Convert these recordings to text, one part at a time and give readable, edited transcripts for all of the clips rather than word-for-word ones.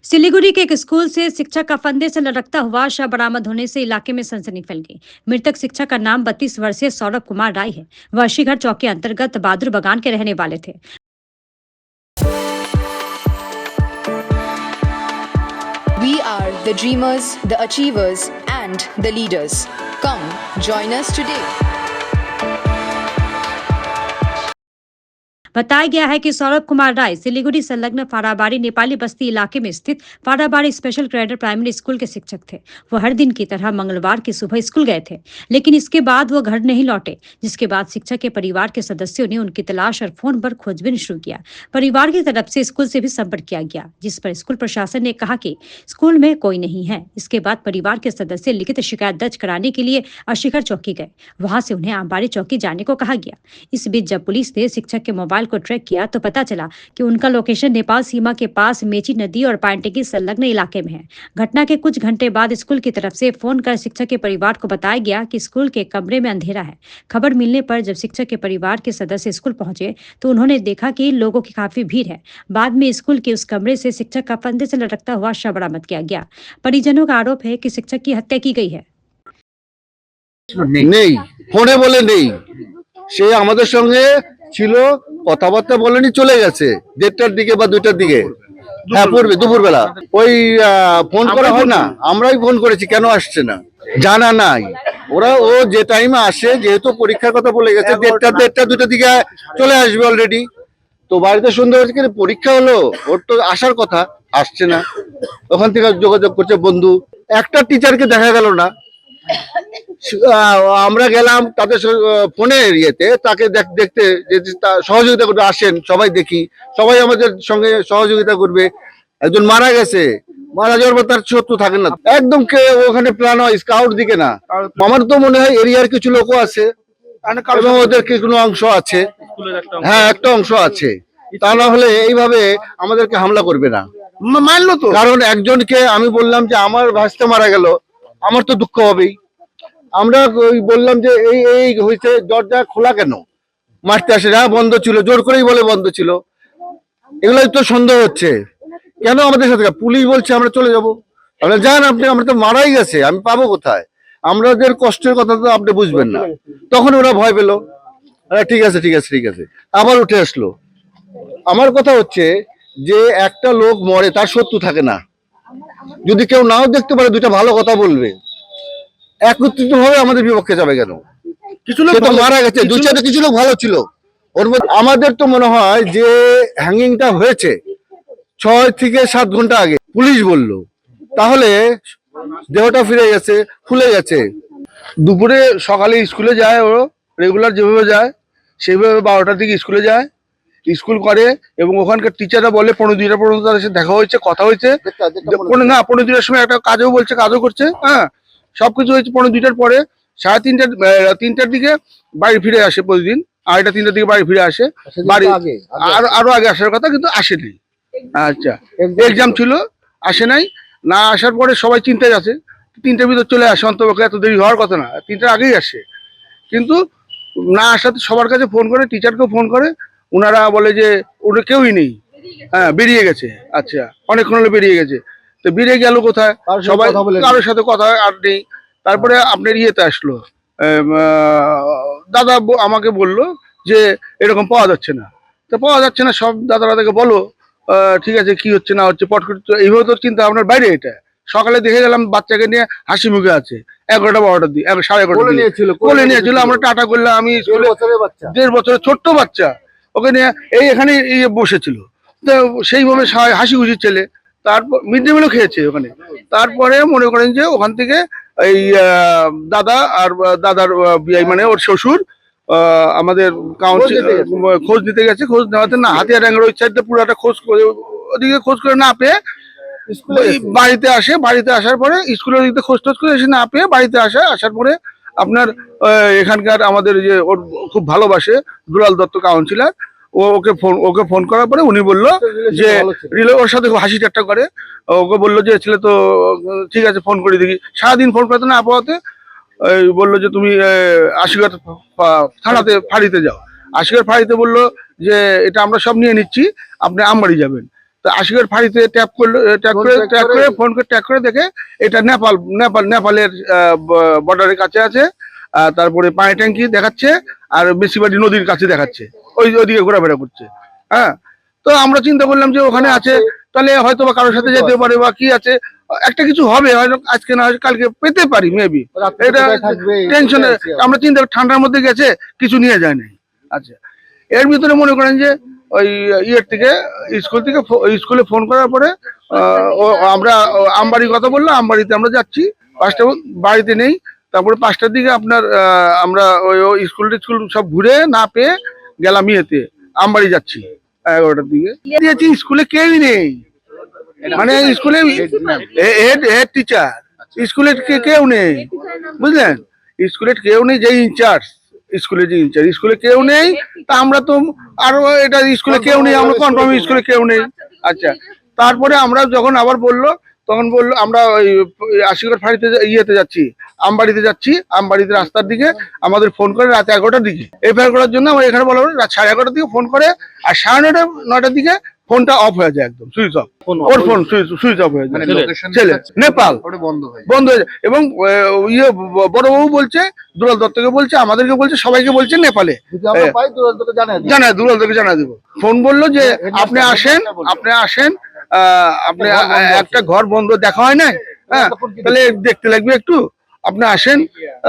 सिलीगुड़ी के एक स्कूल से शिक्षक का फंदे से लटकता हुआ शव बरामद होने से इलाके में सनसनी फैल गई। मृतक शिक्षक का नाम 32 वर्षीय सौरभ कुमार राय है। वह अशीघर चौक के अंतर्गत बहादुर बगान के रहने वाले थे। We are the dreamers, the achievers, and the leaders. Come, join us today. बताया गया है कि सौरभ कुमार राय सिलीगुड़ी संलग्न फाराबाड़ी नेपाली बस्ती इलाके में स्थित फाराबाड़ी स्पेशल ग्रेडर प्राइमरी स्कूल के शिक्षक थे। वो हर दिन की तरह मंगलवार की सुबह स्कूल गए थे, लेकिन इसके बाद वो घर नहीं लौटे, जिसके बाद शिक्षक के परिवार के सदस्यों ने उनकी तलाश और फोन पर खोजबीन शुरू किया। परिवार की तरफ से स्कूल से भी संपर्क किया गया, जिस पर स्कूल प्रशासन ने कहा कि स्कूल में कोई नहीं है। इसके बाद परिवार के सदस्य लिखित शिकायत दर्ज कराने के लिए अशीघर चौकी गए। वहां से उन्हें आंबारी चौकी जाने को कहा गया। इस बीच जब पुलिस ने शिक्षक के मोबाइल को ट्रैक किया तो पता चला कि उनका लोकेशन नेपाल सीमा के पास मेची नदी और पांटेकी संलग्न इलाके में है। घटना के कुछ घंटे बाद स्कूल की तरफ से फोन कर शिक्षक के परिवार को बताया गया कि स्कूल के कमरे में अंधेरा है। खबर मिलने पर जब शिक्षक के परिवार के सदस्य स्कूल पहुंचे तो उन्होंने देखा कि लोगों की काफी भीड़ है। बाद में स्कूल के उस कमरे से शिक्षक का फंदे से लटकता हुआ शव बरामद किया गया। परिजनों का आरोप है कि शिक्षक की हत्या की गई है। নেই, ফোনে বলে নেই, সে আমাদের সঙ্গে ছিল, কথাবার্তা বলেনি, চলে গেছে 1:30টার দিকে বা 2টার দিকে। হ্যাঁ, পূর্বে দুপুরবেলা ওই ফোন করা হয় না, আমরাই ফোন করেছি, কেন আসছে না জানা নাই। ও যে টাইমে আসে, যেহেতু পরীক্ষার কথা বলে গেছে 1:30 2টার দিকে চলে আসবে অলরেডি, তো বাড়িতে সন্ধ্যা হয়েছে কি পরীক্ষা হলো, ওর তো আসার কথা, আসছে না। ওখান থেকে যোগাযোগ করছে বন্ধু, একটা টিচারকে দেখা গেল না। আমরা গেলাম তাদের ফোনের ইয়েতে, তাকে দেখতে সহযোগিতা করবে, আসেন সবাই, দেখি সবাই আমাদের সঙ্গে সহযোগিতা করবে। একজন মারা গেছে, মারা যাওয়ার পর তার শত্রু থাকে না, একদম ওখানে প্ল্যান হয় স্কাউট দিকে না। আমার তো মনে হয় এরিয়ার কিছু লোকও আছে এবং ওদের কি কোনো অংশ আছে, হ্যাঁ একটা অংশ আছে, তা না হলে এইভাবে আমাদেরকে হামলা করবে না। মানলো তো, কারণ একজনকে আমি বললাম যে আমার ভাসতে মারা গেল, আমার তো দুঃখ হবেই। আমরা বললাম যে এই এই হয়েছে, দরজা খোলা কেন, মারতে আসে না, বন্ধ ছিল, জোর করেই বলে বন্ধ ছিল। এগুলোই তো সন্দেহ হচ্ছে, কেন আমাদের সাথে পুলিশ বলছে আমরা চলে যাবো। আমরা যান, আপনি, আমরা তো মারাই গেছে, আমি পাবো কোথায়, আমাদের কষ্টের কথা তো আপনি বুঝবেন না। তখন ওরা ভয় পেলো, ঠিক আছে ঠিক আছে ঠিক আছে, আবার উঠে আসলো। আমার কথা হচ্ছে যে একটা লোক মরে, তার শত্রু থাকে না, যদি কেউ নাও দেখতে পারে দুইটা ভালো কথা বলবে, একত্রিত ভাবে আমাদের বিপক্ষে যাবে কেন? কিছু লোক তো মারা গেছে, দুই চারটে কিছু লোক ভালো ছিল ওর মধ্যে। আমাদের তো মনে হয় যে হ্যাঙ্গিংটা হয়েছে 6 থেকে 7 ঘন্টা আগে, পুলিশ বলল, তাহলে দেহটা ফিরে গেছে, খুলে গেছে। দুপুরে সকালে স্কুলে যায়, ও রেগুলার যেভাবে যায় সেইভাবে 12টার দিকে স্কুলে যায়, স্কুল করে, এবং ওখানকার টিচাররা বলে 1:45 পর্যন্ত তাদের সাথে দেখা হয়েছে, কথা হয়েছে। না, 1:45-এর সময় একটা কাজও বলছে, কাজও করছে, হ্যাঁ সবকিছু হয়েছে। 2:45-টার পরে 3টার দিকে বাড়ি ফিরে আসে প্রতিদিন, 2:30-3টার দিকে বাড়ি ফিরে আসে। বাড়ি আরো আগে আসার কথা, কিন্তু আসেনি। আচ্ছা, এক্সাম ছিল, আসে নাই। না আসার পরে সবাই চিন্তায় আছে, 3টার ভিতর চলে আসে, অন্তপক্ষে এত দেরি হওয়ার কথা না, 3টার আগেই আসে। কিন্তু না আসাতে সবার কাছে ফোন করে, টিচারকেও ফোন করে, ওনারা বলে যে ওটা কেউই নেই, হ্যাঁ বেরিয়ে গেছে। আচ্ছা, অনেকক্ষণ হলে বেরিয়ে গেছে, তো বেরিয়ে গেল কোথায়, সবাই কারোর সাথে কথা আর নেই। তারপরে আপনার ইয়েতে আসলো, দাদা আমাকে বললো যে এরকম পাওয়া যাচ্ছে না, তো পাওয়া যাচ্ছে না, সব দাদারা তাকে বলো ঠিক আছে কি হচ্ছে না হচ্ছে, পট করে এইভাবে তো চিন্তা আপনার বাইরে। এটা সকালে দেখে গেলাম বাচ্চাকে নিয়ে হাসি মুখে আছে, 11টা 12টার দিকে, 11:30 কোলে নিয়েছিল। আমরা টাটা করলাম, আমি 1.5 বছরের ছোট্ট বাচ্চা, ওকে নিয়ে এখানে বসেছিল, তো সেইভাবে হাসি খুশির ছেলে। তারপর মিড ডে মিলও খেয়েছে ওখানে। তারপরে মনে করেন যে ওখান থেকে এই দাদা আর দাদার বিআই মানে ওর শ্বশুর আমাদের কাউন্সিল খোঁজ নিতে গেছে, খোঁজ নেওয়াতে না, হাতিয়ারডাঙ্গার ওই সাইডটা পুরোটা খোঁজ করে, ওদিকে খোঁজ করে না পেয়ে বাড়িতে আসে। বাড়িতে আসার পরে স্কুলের দিকে খোঁজ টোজ করে এসে না পেয়ে বাড়িতে আসার পরে আপনার এখানকার আমাদের যে ওর খুব ভালোবাসে দুলাল দত্ত কাউন্সিলর, ওকে ফোন করার পরে উনি বললো যে ওর সাথে হাসি ঠাট্টা করে, ওকে বললো যে ছেলে তো ঠিক আছে ফোন করে দেখি। সারাদিন ফোন করতে না আপাতত বললো যে তুমি আশীর্বাদ থানাতে ফাঁড়িতে যাও। আশীর্বাদ ফাঁড়িতে বললো যে এটা আমরা সব নিয়ে নিচ্ছি, আপনি আমবাড়ি যাবেন। তা তা আশিকের ফাঁড়িতে ট্যাপ করে ফোন করে ট্যাপ করে দেখে এটা নেপালের বর্ডারের কাছে আছে। তারপরে পানি ট্যাঙ্কি দেখাচ্ছে আর বেশিবাড়ি নদীর কাছে দেখাচ্ছে, ওইদিকে ঘোরাফেরা করছে। হ্যাঁ, তো আমরা চিন্তা করলাম যে ওখানে আছে, তাহলে হয়তো বা কারোর সাথে যেতে পারে বা কি আছে, একটা কিছু হবে, হয়তো আজকে না হয় কালকে পেতে পারি মেবি। এটা টেনশনে আমরা চিন্তা, ঠান্ডার মধ্যে গেছে, কিছু নিয়ে যায় নাই। আচ্ছা, এর ভিতরে মনে করেন যে ওই ইয়ের থেকে স্কুলে ফোন করার পরে আমরা আমবাড়ির কথা বললাম, আমবাড়িতে আমরা যাচ্ছি, 5টা বাড়িতে নেই। তারপরে 5টার দিকে আপনার আমরা ওই স্কুল সব ঘুরে না পেয়ে গেলাম ইয়েতে, আমবাড়ি যাচ্ছি 11টার দিকে। দিয়েছি স্কুলে কেউই নেই, মানে স্কুলে হেড টিচার, স্কুলে কেউ নেই, বুঝলেন, স্কুলে কেউ নেই, যে ইনচার্জ স্কুলে স্কুলে কেউ নেই। তা আমরা তো আরো এটা স্কুলে কেউ নেই, আমরা কনফার্ম স্কুলে কেউ নেই। আচ্ছা, তারপরে আমরা যখন আবার বললো, তখন বললো আমরা ওই আশিকর ফাঁড়িতে ইয়েতে যাচ্ছি, আমবাড়িতে যাচ্ছি। আমবাড়িতে রাস্তার দিকে আমাদের ফোন করে রাত 11টার দিকে এফআইআর করার জন্য। আমার এখানে বলা হলো রাত 11:30টার দিকে ফোন করে, আর 9:30-9টার দিকে ফোনটা অফ হয়ে যায়, একদম সুইচ অফ, ওর ফোন সুইচ অফ হয়ে যায়। ছেলে নেপাল বন্ধ হয়ে যায়। এবং ইয়ে বড়বাবু বলছে, দুলাল দত্তকে বলছে, আমাদেরকে বলছে, সবাইকে বলছে নেপালে জানায়, দুলাল দত্তকে জানায় দেবো। ফোন বললো যে আপনি আসেন, আপনি একটা ঘর বন্ধ দেখা হয় না, হ্যাঁ, তাহলে দেখতে লাগবে একটু, আপনি আসেন।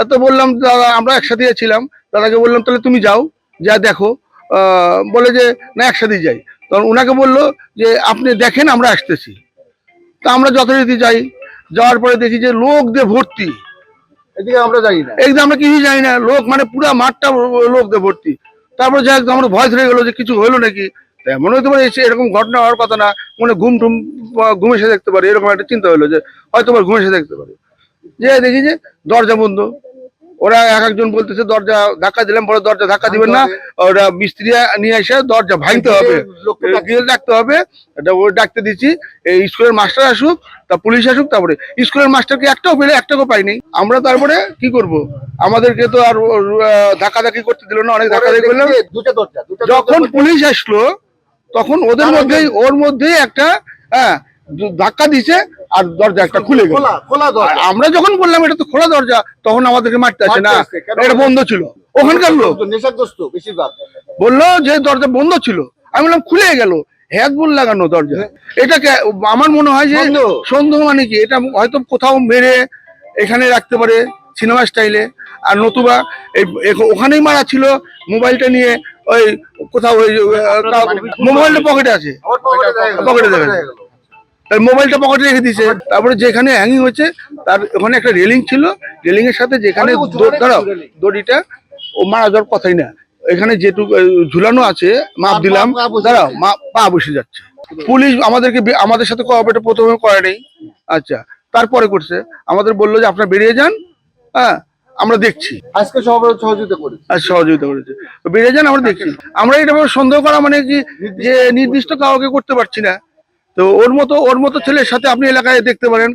তো বললাম দাদা, আমরা একসাথে ছিলাম, দাদাকে বললাম তাহলে তুমি যাও, যা দেখো। বলে যে না, একসাথেই যাই। তখন ওনাকে বললো যে আপনি দেখেন, আমরা আসতেছি। তা আমরা যথারীতি যাই, যাওয়ার পরে দেখি যে লোক দিয়ে ভর্তি, এদিকে আমরা যাই না, একদম আমরা কিছুই জানি না, লোক মানে পুরা মাঠটা লোক দিয়ে ভর্তি। তারপরে যাই, আমরা ভয় ধরে গেলো যে কিছু হলো নাকি, এমন হতে পারে এরকম ঘটনা হওয়ার কথা না, মানে ঘুম এসে দেখতে পারে, এরকম একটা চিন্তা হলো যে হয়তো ঘুম এসে দেখতে পারে। যে দেখি যে দরজা বন্ধ, ওরা একজন বলতেছে দরজা ধাক্কা দিলাম, বড় দরজা ধাক্কা দিবেন না, ওরা মিস্ত্রি নিয়ে এসে দরজা ভাঙতে হবে, ডাকতে হবে। এটা ওই ডাকতে দিচ্ছি, এই স্কুলের মাস্টার আসুক, তা পুলিশ আসুক, তারপরে স্কুলের মাস্টারকে একটাও পাইনি। আমরা তারপরে কি করব, আমাদেরকে তো আর ধাক্কাধাক্কি করতে দিল না, অনেক ধাক্কাধাক্কি করলাম। যখন পুলিশ আসলো তখন ওর মধ্যেই একটা ধাক্কা দিছে, আর দরজা একটা খুলে গেল। আমরা যখন বললাম এটা তো খোলা দরজা, তখন আমাদেরকে মারতে আসে না, এটা বন্ধ ছিল। ওখানকার লোক বললো যে দরজা বন্ধ ছিল, আমি বললাম খুলে গেল, হ্যাজবুল লাগানো দরজা। এটাকে আমার মনে হয় যে সন্দেহ, মানে কি এটা হয়তো কোথাও মেরে এখানে রাখতে পারে সিনেমা স্টাইলে, আর নতুবা ওখানেই মারা ছিল, মোবাইলটা নিয়ে ওই কোথাও ওই মোবাইলটা পকেটে আছে, পকেটে দেখা যায়, মোবাইলটা পকেটে রেখে দিয়েছে। তারপরে যেখানে হ্যাঙ্গিং হয়েছে তার ওখানে একটা রেলিং ছিল, রেলিং এর সাথে যেখানে দড়িটা, ও মারা যাওয়ার কথাই না, এখানে যেটুকু ঝুলানো আছে মাপ দিলাম, দাঁড়াও, পা বসে যাচ্ছে। পুলিশ আমাদের সাথে কোঅপারেট প্রথমে করে নেই। আচ্ছা, তারপরে করছে, আমাদের বললো যে আপনারা বেরিয়ে যান, হ্যাঁ আমরা দেখছি। আজকে সহযোগিতা করেছে, বেরিয়ে যান, আমরা দেখছি। আমরা এটা সন্দেহ করা মানে কি যে নির্দিষ্ট কাউকে করতে পারছি না। তো ওর মতো ছেলের সাথে আপনি এলাকায় দেখতে পারেন,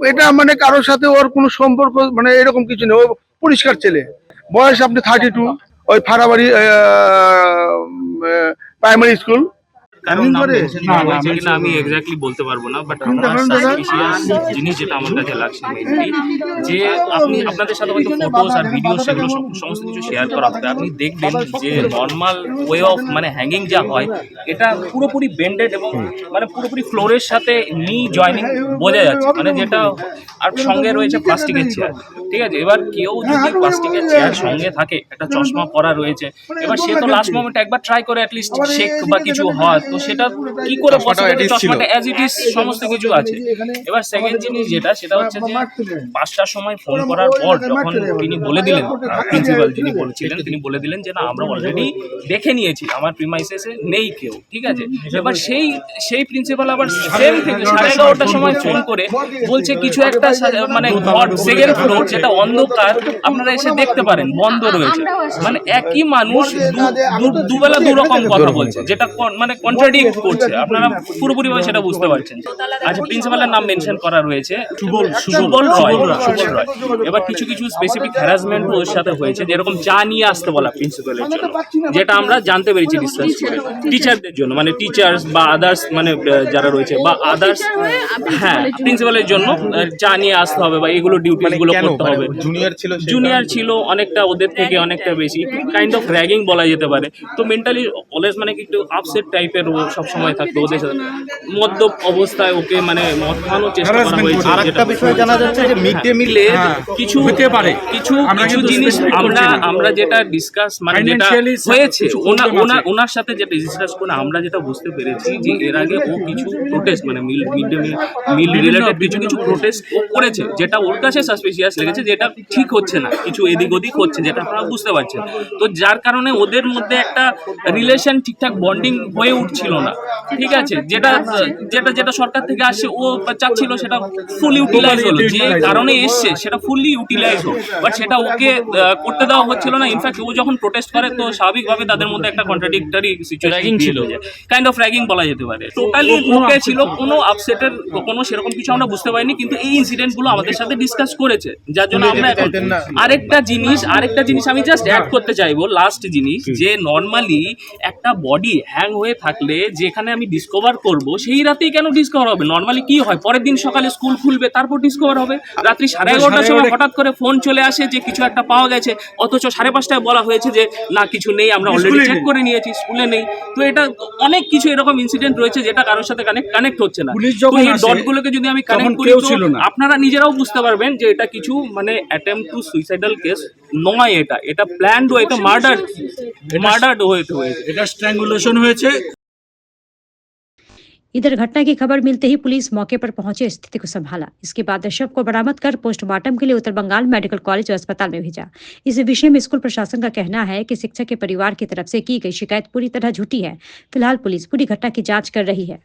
এটা মানে কারোর সাথে ওর কোনো সম্পর্ক মানে এরকম কিছু নেই, ও পরিষ্কার ছেলে। বয়স আপনি 32, ওই ফাড়াবাড়ি প্রাইমারি স্কুল। আমি এক্স্যাক্টলি বলতে পারবো না, বাট আমার সাসপিশিয়াস জিনিস যেটা আমার কাছে লাগছে মেইনলি, যে আপনাদের সাথে হয়তো ফটোস আর ভিডিও সেগুলো সমস্ত কিছু শেয়ার করা হবে, আপনি দেখবেন যে নর্মাল ওয়ে অফ মানে হ্যাঙ্গিং যা হয়, এটা পুরোপুরি বেন্ডেড এবং মানে পুরোপুরি ফ্লোরের সাথে নি জয়নিং বোঝা যাচ্ছে, মানে যেটা, আর সঙ্গে রয়েছে প্লাস্টিকের চেয়ার। ঠিক আছে, এবার কেউ যদি প্লাস্টিকের চেয়ার সঙ্গে থাকে, একটা চশমা পরা রয়েছে, এবার সে তো লাস্ট মোমেন্টে একবার ট্রাই করে অ্যাটলিস্ট শেক বা কিছু হয়, তো সেটা কি করে চশমাটা অ্যাজ ইট ইজ সমস্ত কিছু আছে। এবার সেকেন্ড জিনিস যেটা, সেটা হচ্ছে যে 5টার সময় ফোন করার পর যখন তিনি বলে দিলেন, প্রিন্সিপাল যিনি বলছিলেন, তিনি বলে দিলেন যে না, আমরা অলরেডি দেখে নিয়েছি, আমার প্রিমাইসেসে নেই কেউ। ঠিক আছে, এবার সেই প্রিন্সিপাল আবার সেম থেকে 11:30টার সময় ফোন করে বলছে কিছু একটা মানে সেকেন্ড ফ্লোর যেটা অন্ধকার, আপনারা এসে দেখতে পারেন, বন্ধ রয়েছে। মানে একই মানুষ দুবেলা দুরকম কথা বলছে, যেটা মানে কন্ট্রাডিক্ট করছে, আপনারা পুরোপুরিভাবে সেটা বুঝতে পারছেন। আচ্ছা, প্রিন্সিপালের নাম মেনশন করা রয়েছে সুবল রয়। এবার কিছু কিছু স্পেসিফিক হ্যারাসমেন্ট ওর সাথে হয়েছে, যেরকম চা নিয়ে আসতে বলা প্রিন্সিপালের জন্য, যেটা আমরা জানতে পেরেছি ডিসকাস করে। টিচারদের জন্য মানে টিচার্স বা আদার্স মানে যারা রয়েছে বা আদার্স, হ্যাঁ প্রিন্সিপালের জন্য চা নিয়ে আসতে হবে বা এগুলো ডিউটিস গুলো করতে হবে। জুনিয়র ছিল অনেকটা, ওদের থেকে অনেকটা বেশি, কাইন্ড অফ র্যাগিং বলা যেতে পারে। তো মেন্টালি অলওয়েজ মানে কি একটু আপসেট টাইপের ও সবসময় থাকতো ওদের সাথে। মদ্যপ অবস্থায় ওকে মানে মদ খাওয়ানোর চেষ্টা করা হয়েছে। আরেকটা বিষয় জানা যাচ্ছে যে মিড ডে মিলে কিছু হতে পারে, কিছু জিনিস আমরা যেটা ডিসকাস মানে যেটা হয়েছে ওনার সাথে যেটা ডিসকাস করে আমরা যেটা বুঝতে পেরেছি যে এর আগে ও কিছু প্রোটেস্ট মানে মিড ডে মিল রিলেটেড কিছু প্রোটেস্ট ও করেছে, যেটা ওর কাছে সাসপিশিয়াস লেগেছে, যেটা ঠিক হচ্ছে না, কিছু এদিক ওদিক হচ্ছে, যেটা আপনারা বুঝতে পারছেন। তো যার কারণে ওদের মধ্যে একটা রিলেশন ঠিকঠাক বন্ডিং হয়ে উঠছিল না, ঠিক আছে, যেটা যেটা যেটা সরকার থেকে আসছে ও চাচ্ছিল সেটা ফুল ইউটিলাইজ হলো, যে কারণে এসছে সেটা ফুললি ইউটিলাইজ হোক, বাট সেটা ওকে করতে দেওয়া হচ্ছিল না। ইনফ্যাক্ট ও যখন প্রোটেস্ট করে তো স্বাভাবিকভাবে তাদের মধ্যে একটা কন্ট্রাডিক্টরি সিচুয়েশন ছিল, যে কাইন্ড অফ র্যাগিং বলা যেতে পারে। টোটালি ওকে ছিল, কোনো আপসেটের কোনো সেরকম কিছু আমরা বুঝতে পারিনি, কিন্তু এই ইনসিডেন্ট গুলো আমাদের সাথে ডিসকাস করেছে, যার জন্য আমরা এখন আরেকটা জিনিস আমি জাস্ট অ্যাড করতে চাইবো, লাস্ট জিনিস, যে নর্মালি একটা বডি হ্যাং হয়ে থাকলে যেখানে আমি ডিসকভার করব সেই রাতেই কেন ডিসকভার হবে? নর্মালি কি হয়, পরের দিন সকালে স্কুল খুলবে তারপর ডিসকভার হবে। রাত্রি 11:30টার সময় হঠাৎ করে ফোন চলে আসে যে কিছু একটা পাওয়া গেছে, অথচ 5:30টায় বলা হয়েছে যে না কিছু নেই, আমরা অলরেডি চেক করে নিয়েছি, স্কুলে নেই। তো এটা অনেক কিছু এরকম ইনসিডেন্ট রয়েছে যেটা কারোর সাথে কানেক্ট হচ্ছে না। তো এই ডটগুলোকে যদি আমি কানেক্ট করি তো আপনারা নিজেরাও বুঝতে পারবেন যে এটা কিছু মানে অ্যাটেম্প টু সুইসাইডাল কেস নয়, এটা প্ল্যান্ড হয়েছে, মার্ডার হয়েছে, এটা স্ট্র্যাঙ্গুলেশন হয়েছে। इधर घटना की खबर मिलते ही पुलिस मौके पर पहुंचे, स्थिति को संभाला। इसके बाद शव को बरामद कर पोस्टमार्टम के लिए उत्तर बंगाल मेडिकल कॉलेज और अस्पताल में भेजा। इस विषय में स्कूल प्रशासन का कहना है कि शिक्षक के परिवार की तरफ से की गई शिकायत पूरी तरह झूठी है। फिलहाल पुलिस पूरी घटना की जांच कर रही है।